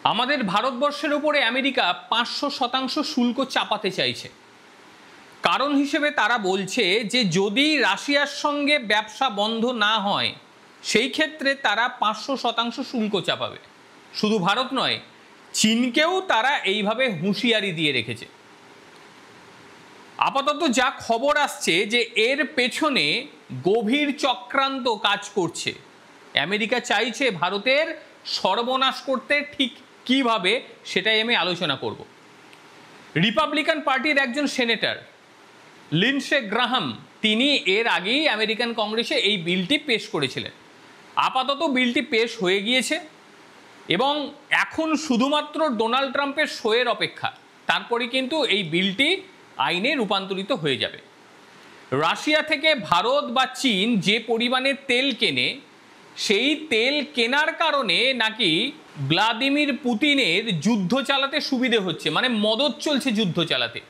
আমাদের ভারতবর্ষের উপরে আমেরিকা 500% শুল্ক চাপাতে চাইছে। কারণ হিসেবে তারা বলছে যে যদি রাশিয়ার সঙ্গে ব্যবসা বন্ধ না হয় সেই ক্ষেত্রে তারা 500% শুল্ক চাপাবে। শুধু ভারত নয়, চীনকেও তারা এইভাবে হুঁশিয়ারি দিয়ে রেখেছে। আপাতত যা খবর আসছে যে এর পেছনে গভীর চক্রান্ত কাজ করছে। আমেরিকা চাইছে ভারতের সর্বনাশ করতে, ঠিক কিভাবে সেটাই আমি আলোচনা করব। রিপাবলিকান পার্টির একজন সেনেটর লিন্ডসে গ্রাহাম, তিনি এর আগেই আমেরিকান কংগ্রেসে এই বিলটি পেশ করেছিলেন। আপাতত বিলটি পেশ হয়ে গিয়েছে এবং এখন শুধুমাত্র ডোনাল্ড ট্রাম্পের সইয়ের অপেক্ষা, তারপরে কিন্তু এই বিলটি আইনে রূপান্তরিত হয়ে যাবে। রাশিয়া থেকে ভারত বা চীন যে পরিমাণে তেল কেনে, সেই তেল কেনার কারণে নাকি ভ্লাদিমির পুতিনের যুদ্ধ চালাতে সুবিধে হচ্ছে, মানে মদত চলছে যুদ্ধ চালাতে।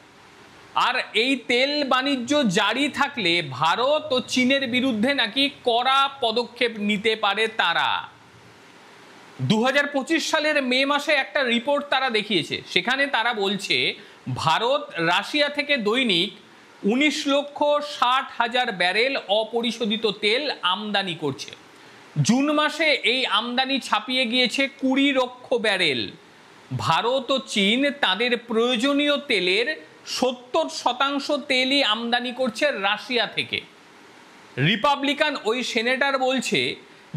আর এই তেল বাণিজ্য জারি থাকলে ভারত ও চীনের বিরুদ্ধে নাকি কড়া পদক্ষেপ নিতে পারে তারা। 2025 সালের মে মাসে একটা রিপোর্ট তারা দেখিয়েছে, সেখানে তারা বলছে ভারত রাশিয়া থেকে দৈনিক 19,60,000 ব্যারেল অপরিশোধিত তেল আমদানি করছে। জুন মাসে এই আমদানি ছাপিয়ে গিয়েছে 20 লক্ষ ব্যারেল। ভারত ও চীন তাদের প্রয়োজনীয় তেলের 70% তেলই আমদানি করছে রাশিয়া থেকে। রিপাবলিকান ওই সেনেটর বলছে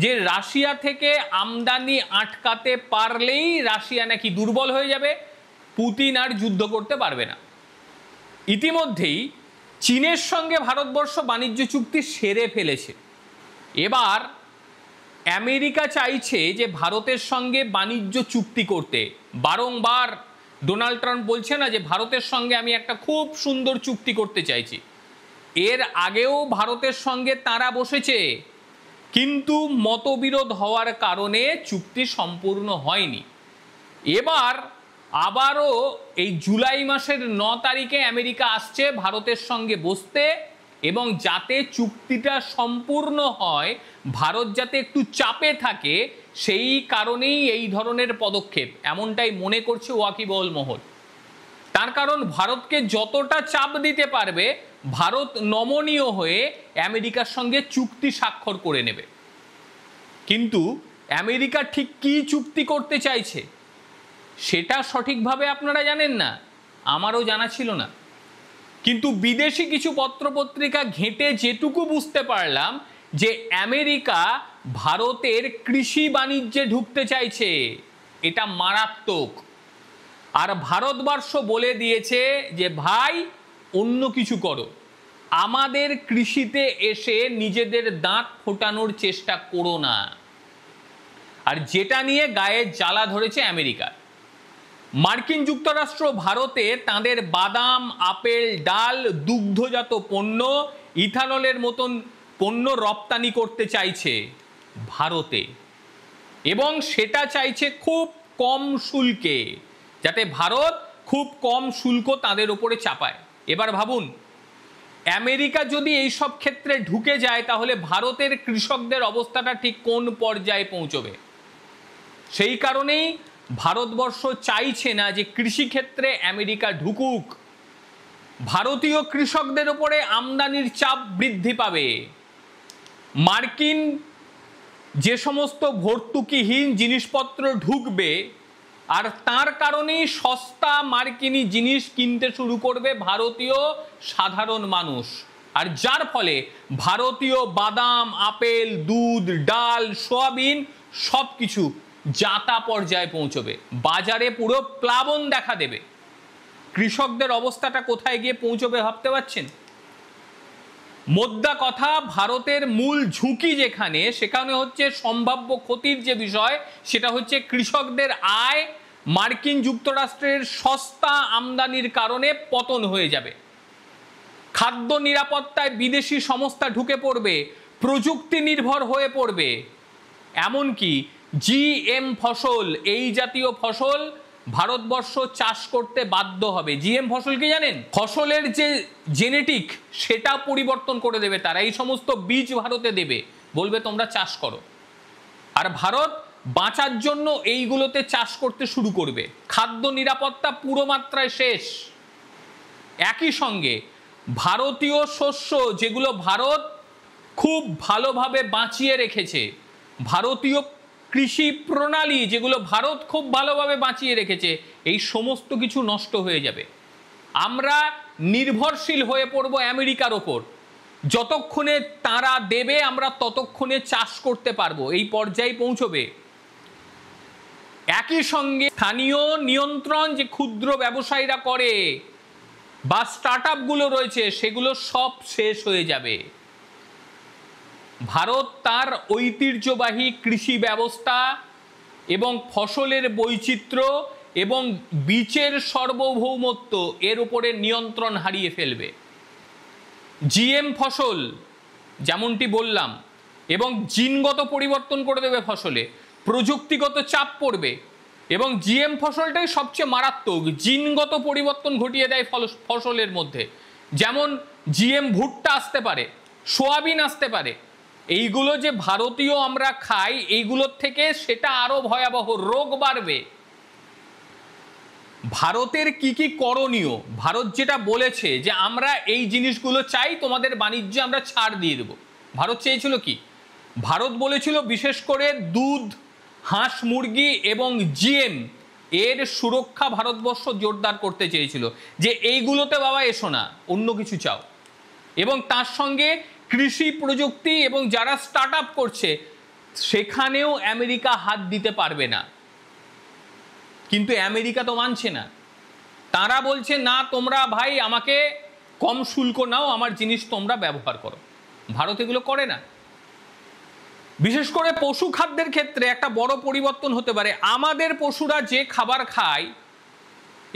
যে রাশিয়া থেকে আমদানি আটকাতে পারলেই রাশিয়া নাকি দুর্বল হয়ে যাবে, পুতিন আর যুদ্ধ করতে পারবে না। ইতিমধ্যেই চীনের সঙ্গে ভারতবর্ষ বাণিজ্য চুক্তি সেরে ফেলেছে। এবার আমেরিকা চাইছে যে ভারতের সঙ্গে বাণিজ্য চুক্তি করতে। বারংবার ডোনাল্ড ট্রাম্প বলছে না যে ভারতের সঙ্গে আমি একটা খুব সুন্দর চুক্তি করতে চাইছি। এর আগেও ভারতের সঙ্গে তারা বসেছে, কিন্তু মতবিরোধ হওয়ার কারণে চুক্তি সম্পূর্ণ হয়নি। এবার আবারও এই জুলাই মাসের 9 তারিখে আমেরিকা আসছে ভারতের সঙ্গে বসতে, এবং যাতে চুক্তিটা সম্পূর্ণ হয়, ভারত যাতে একটু চাপে থাকে, সেই কারণেই এই ধরনের পদক্ষেপ, এমনটাই মনে করছে ওয়াকিবহল মহল। তার কারণ ভারতকে যতটা চাপ দিতে পারবে, ভারত নমনীয় হয়ে আমেরিকার সঙ্গে চুক্তি স্বাক্ষর করে নেবে। কিন্তু আমেরিকা ঠিক কী চুক্তি করতে চাইছে সেটা সঠিকভাবে আপনারা জানেন না, আমারও জানা ছিল না। কিন্তু বিদেশি কিছু পত্রপত্রিকা ঘেঁটে যেটুকু বুঝতে পারলাম যে আমেরিকা ভারতের কৃষি বাণিজ্যে ঢুকতে চাইছে। এটা মারাত্মক। আর ভারতবর্ষ বলে দিয়েছে যে ভাই অন্য কিছু করো, আমাদের কৃষিতে এসে নিজেদের দাঁত ফোটানোর চেষ্টা করো না। আর যেটা নিয়ে গায়ে জ্বালা ধরেছে আমেরিকা। মার্কিন যুক্তরাষ্ট্র ভারতে তাদের বাদাম, আপেল, ডাল, দুগ্ধজাত পণ্য, ইথানলের মতন পণ্য রপ্তানি করতে চাইছে ভারতে, এবং সেটা চাইছে খুব কম শুল্কে, যাতে ভারত খুব কম শুল্ক তাদের উপরে চাপায়। এবার ভাবুন, আমেরিকা যদি এই সব ক্ষেত্রে ঢুকে যায় তাহলে ভারতের কৃষকদের অবস্থাটা ঠিক কোন পর্যায়ে পৌঁছবে। সেই কারণেই ভারতবর্ষ চাইছে না যে কৃষিক্ষেত্রে আমেরিকা ঢুকুক। ভারতীয় কৃষকদের উপরে আমদানির চাপ বৃদ্ধি পাবে। মার্কিন যে সমস্ত ভর্তুকিহীন জিনিসপত্র ঢুকবে, আর তার কারণেই সস্তা মার্কিনি জিনিস কিনতে শুরু করবে ভারতীয় সাধারণ মানুষ। আর যার ফলে ভারতীয় বাদাম, আপেল, দুধ, ডাল, সয়াবিন সব কিছু জাতা পর্যায়ে পৌঁছবে, বাজারে পুরো প্লাবন দেখা দেবে। কৃষকদের অবস্থাটা কোথায় গিয়ে পৌঁছবে ভাবতে পারছেন? মোদ্দা কথা, ভারতের মূল ঝুঁকি যেখানে, সেখানে হচ্ছে সম্ভাব্য ক্ষতির যে বিষয়, সেটা হচ্ছে কৃষকদের আয় মার্কিন যুক্তরাষ্ট্রের সস্তা আমদানির কারণে পতন হয়ে যাবে। খাদ্য নিরাপত্তায় বিদেশি সংস্থা ঢুকে পড়বে, প্রযুক্তি নির্ভর হয়ে পড়বে। এমনকি জিএম ফসল, এই জাতীয় ফসল ভারতবর্ষ চাষ করতে বাধ্য হবে। জিএম ফসল কি জানেন? ফসলের যে জেনেটিক সেটা পরিবর্তন করে দেবে তারা। এই সমস্ত বীজ ভারতে দেবে, বলবে তোমরা চাষ করো। আর ভারত বাঁচার জন্য এইগুলোতে চাষ করতে শুরু করবে। খাদ্য নিরাপত্তা পুরো মাত্রায় শেষ। একই সঙ্গে ভারতীয় শস্য যেগুলো ভারত খুব ভালোভাবে বাঁচিয়ে রেখেছে, ভারতীয় কৃষি প্রণালী যেগুলো ভারত খুব ভালোভাবে বাঁচিয়ে রেখেছে, এই সমস্ত কিছু নষ্ট হয়ে যাবে। আমরা নির্ভরশীল হয়ে পড়ব আমেরিকার ওপর। যতক্ষণে তারা দেবে আমরা ততক্ষণে চাষ করতে পারবো, এই পর্যায়ে পৌঁছবে। একই সঙ্গে স্থানীয় নিয়ন্ত্রণ যে ক্ষুদ্র ব্যবসায়ীরা করে বা স্টার্ট আপগুলো রয়েছে, সেগুলো সব শেষ হয়ে যাবে। ভারত তার ঐতিহ্যবাহী কৃষি ব্যবস্থা এবং ফসলের বৈচিত্র্য এবং বীজের সার্বভৌমত্ব এর উপরে নিয়ন্ত্রণ হারিয়ে ফেলবে। জিএম ফসল যেমনটি বললাম, এবং জিনগত পরিবর্তন করে দেবে ফসলে, প্রযুক্তিগত চাপ পড়বে, এবং জিএম ফসলটাই সবচেয়ে মারাত্মক, জিনগত পরিবর্তন ঘটিয়ে দেয় ফসলের মধ্যে। যেমন জিএম ভুট্টা আসতে পারে, সোয়াবিন আসতে পারে। এইগুলো যে ভারতীয় আমরা খাই, এইগুলোর থেকে সেটা আরো ভয়াবহ, রোগ বাড়বে। ভারতের কি কি করণীয়, ভারত যেটা বলেছে যে আমরা এই জিনিসগুলো চাই, তোমাদের বাণিজ্যে আমরা ছাড় দিয়ে দেব। ভারত চেয়েছিল কি? ভারত বলেছিল বিশেষ করে দুধ, হাঁস মুরগি এবং জিএম এর সুরক্ষা ভারতবর্ষ জোরদার করতে চেয়েছিল, যে এইগুলোতে বাবা এসো না, অন্য কিছু চাও। এবং তার সঙ্গে কৃষি প্রযুক্তি এবং যারা স্টার্ট আপ করছে সেখানেও আমেরিকা হাত দিতে পারবে না। কিন্তু আমেরিকা তো মানছে না। তারা বলছে না, তোমরা ভাই আমাকে কম শুল্ক নাও, আমার জিনিস তোমরা ব্যবহার করো। ভারত এগুলো করে না। বিশেষ করে পশু খাদ্যের ক্ষেত্রে একটা বড় পরিবর্তন হতে পারে। আমাদের পশুরা যে খাবার খায়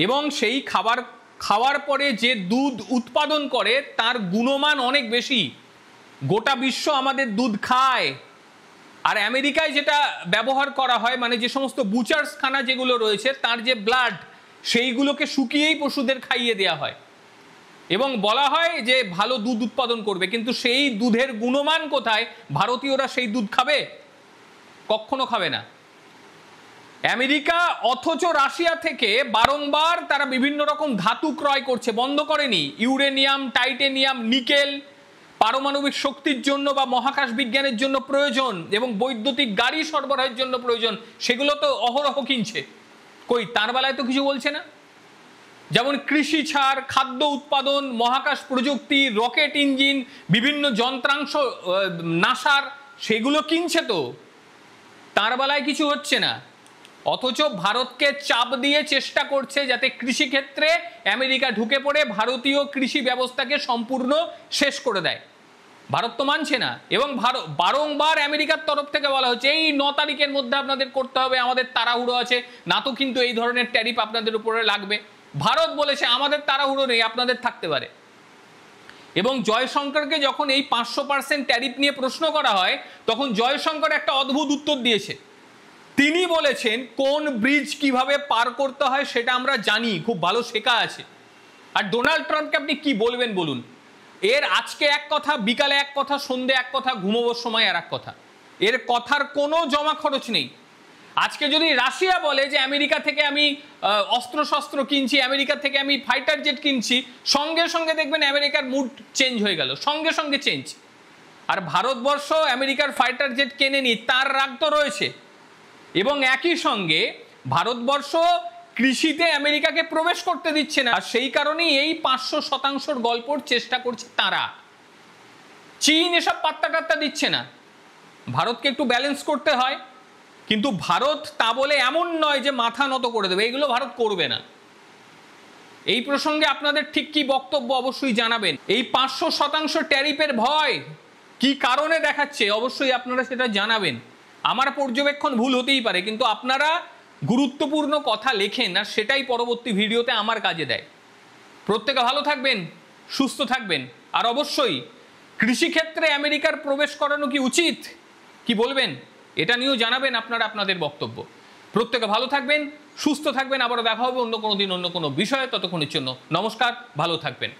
এবং সেই খাবার খাওয়ার পরে যে দুধ উৎপাদন করে তার গুণমান অনেক বেশি। গোটা বিশ্ব আমাদের দুধ খায়। আর আমেরিকায় যেটা ব্যবহার করা হয়, মানে যে সমস্ত বুচার্স খানা যেগুলো রয়েছে, তার যে ব্লাড, সেইগুলোকে শুকিয়েই পশুদের খাইয়ে দেওয়া হয় এবং বলা হয় যে ভালো দুধ উৎপাদন করবে। কিন্তু সেই দুধের গুণমান কোথায়? ভারতীয়রা সেই দুধ খাবে? কখনো খাবে না। আমেরিকা অথচ রাশিয়া থেকে বারংবার তারা বিভিন্ন রকম ধাতু ক্রয় করছে, বন্ধ করেনি। ইউরেনিয়াম, টাইটেনিয়াম, নিকেল পারমাণবিক শক্তির জন্য বা মহাকাশ বিজ্ঞানের জন্য প্রয়োজন এবং বৈদ্যুতিক গাড়ি সরবরাহের জন্য প্রয়োজন, সেগুলো তো অহরহ কিনছে। কই, তার বেলায় তো কিছু বলছে না। যেমন কৃষি ছাড়, খাদ্য উৎপাদন, মহাকাশ প্রযুক্তি, রকেট ইঞ্জিন, বিভিন্ন যন্ত্রাংশ নাসার, সেগুলো কিনছে তো, তার বেলায় কিছু হচ্ছে না। অথচ ভারতকে চাপ দিয়ে চেষ্টা করছে যাতে কৃষিক্ষেত্রে আমেরিকা ঢুকে পড়ে ভারতীয় কৃষি ব্যবস্থাকে সম্পূর্ণ শেষ করে দেয়। ভারত তো মানছে না। এবং বারংবার আমেরিকার তরফ থেকে বলা হচ্ছে এই 9 তারিখের মধ্যে আপনাদের করতে হবে, আমাদের তাড়াহুড়ো আছে, না তো কিন্তু এই ধরনের ট্যারিফ আপনাদের উপরে লাগবে। ভারত বলেছে আমাদের তাড়াহুড়ো নেই, আপনাদের থাকতে পারে। এবং জয়শঙ্করকে যখন এই 500% ট্যারিফ নিয়ে প্রশ্ন করা হয়, তখন জয়শঙ্কর একটা অদ্ভুত উত্তর দিয়েছে। তিনি বলেছেন কোন ব্রিজ কিভাবে পার করতে হয় সেটা আমরা জানি, খুব ভালো শেখা আছে। আর ডোনাল্ড ট্রাম্পকে আপনি কি বলবেন বলুন? এর আজকে এক কথা, বিকালে এক কথা, সন্ধে এক কথা, ঘুমোবার সময় আর এক কথা। এর কথার কোনো জমা খরচ নেই। আজকে যদি রাশিয়া বলে যে আমেরিকা থেকে আমি অস্ত্রশস্ত্র কিনছি, আমেরিকা থেকে আমি ফাইটার জেট কিনছি, সঙ্গে সঙ্গে দেখবেন আমেরিকার মুড চেঞ্জ হয়ে গেল, সঙ্গে সঙ্গে চেঞ্জ। আর ভারতবর্ষ আমেরিকার ফাইটার জেট কেনেনি, তার রাগ তো রয়েছে। এবং একই সঙ্গে ভারতবর্ষ কৃষিতে আমেরিকাকে প্রবেশ করতে দিচ্ছে না। আর সেই কারণেই এই 500% গল্পর চেষ্টা করছে তারা। চীন এসব পাত্তা টাত্তা দিচ্ছে না। ভারতকে একটু ব্যালেন্স করতে হয়, কিন্তু ভারত তা বলে এমন নয় যে মাথা নত করে দেবে, এগুলো ভারত করবে না। এই প্রসঙ্গে আপনাদের ঠিক কি বক্তব্য অবশ্যই জানাবেন। এই 500% ট্যারিফের ভয় কি কারণে দেখাচ্ছে অবশ্যই আপনারা সেটা জানাবেন। আমার পর্যবেক্ষণ ভুল হতেই পারে, কিন্তু আপনারা গুরুত্বপূর্ণ কথা লেখেন আর সেটাই পরবর্তী ভিডিওতে আমার কাজে দেয়। প্রত্যেকে ভালো থাকবেন, সুস্থ থাকবেন। আর অবশ্যই কৃষিক্ষেত্রে আমেরিকার প্রবেশ করানো কি উচিত, কি বলবেন, এটা নিয়েও জানাবেন আপনারা আপনাদের বক্তব্য। প্রত্যেকে ভালো থাকবেন, সুস্থ থাকবেন। আবারও দেখা হবে অন্য কোনো দিন অন্য কোনো বিষয়ে। ততক্ষণের জন্য নমস্কার, ভালো থাকবেন।